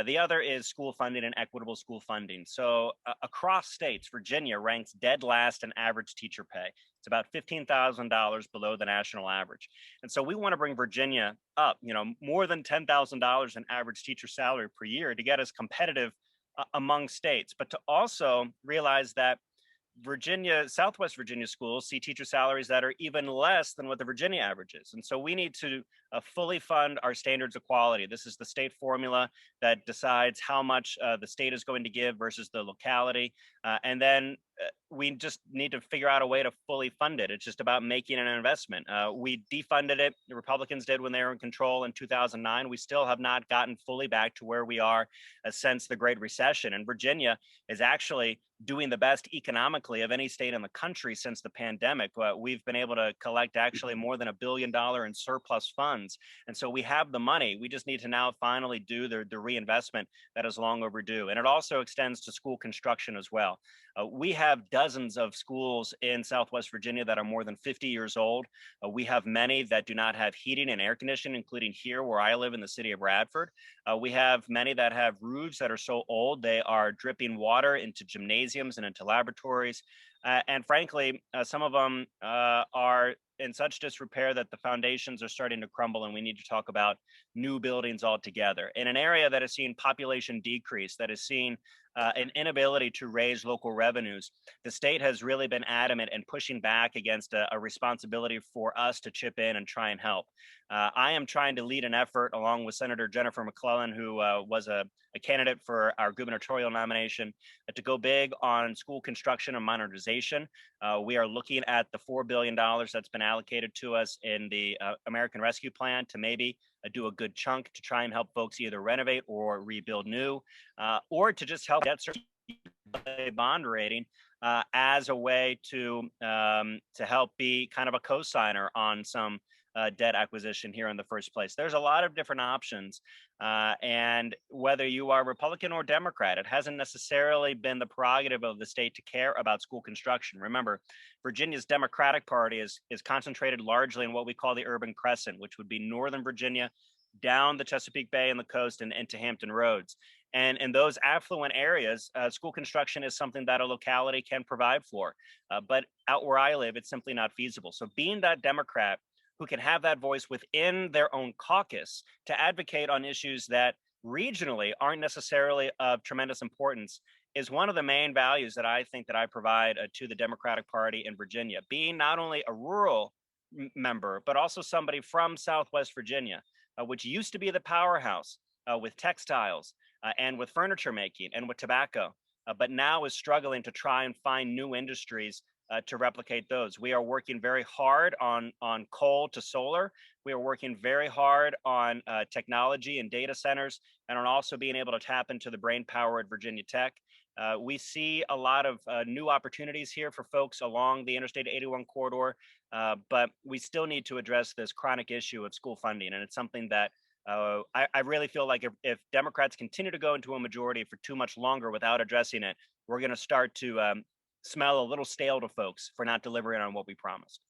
The other is school funding and equitable school funding. So across states, Virginia ranks dead last in average teacher pay. It's about $15,000 below the national average. And so we want to bring Virginia up, more than $10,000 in average teacher salary per year to get us competitive among states, but to also realize that Southwest Virginia schools see teacher salaries that are even less than what the Virginia average is. And so we need to fully fund our standards of quality. This is the state formula that decides how much the state is going to give versus the locality. And then we just need to figure out a way to fully fund it. It's just about making an investment. We defunded it. The Republicans did when they were in control in 2009. We still have not gotten fully back to where we are since the Great Recession. And Virginia is actually doing the best economically of any state in the country since the pandemic. We've been able to collect actually more than $1 billion in surplus funds. And so we have the money. We just need to now finally do the reinvestment that is long overdue. And it also extends to school construction as well. We have dozens of schools in Southwest Virginia that are more than 50 years old. We have many that do not have heating and air conditioning, including here where I live in the city of Bradford. We have many that have roofs that are so old they are dripping water into gymnasiums and into laboratories. And frankly, some of them are in such disrepair that the foundations are starting to crumble, and we need to talk about new buildings altogether. In an area that has seen population decrease, that has seen an inability to raise local revenues, the state has really been adamant and pushing back against a responsibility for us to chip in and try and help. I am trying to lead an effort along with Senator Jennifer McClellan, who was a candidate for our gubernatorial nomination, to go big on school construction and modernization. We are looking at the $4 billion that's been allocated to us in the American Rescue Plan to maybe do a good chunk to try and help folks either renovate or rebuild new, or to just help debt service bond rating as a way to help be kind of a co-signer on some debt acquisition here in the first place. There's a lot of different options. And whether you are Republican or Democrat, it hasn't necessarily been the prerogative of the state to care about school construction. Remember, Virginia's Democratic Party is concentrated largely in what we call the urban crescent, which would be Northern Virginia, down the Chesapeake Bay and the coast and into Hampton Roads. And in those affluent areas, school construction is something that a locality can provide for. But out where I live, it's simply not feasible. So being that Democrat who can have that voice within their own caucus to advocate on issues that regionally aren't necessarily of tremendous importance is one of the main values that I think that I provide to the Democratic Party in Virginia. Being not only a rural member, but also somebody from Southwest Virginia, which used to be the powerhouse with textiles and with furniture making and with tobacco, but now is struggling to try and find new industries to replicate those. We are working very hard on coal to solar. We are working very hard on technology and data centers, and on also being able to tap into the brain power at Virginia Tech. We see a lot of new opportunities here for folks along the Interstate 81 corridor, but we still need to address this chronic issue of school funding. And it's something that I really feel like if Democrats continue to go into a majority for too much longer without addressing it, we're going to start to smell a little stale to folks for not delivering on what we promised.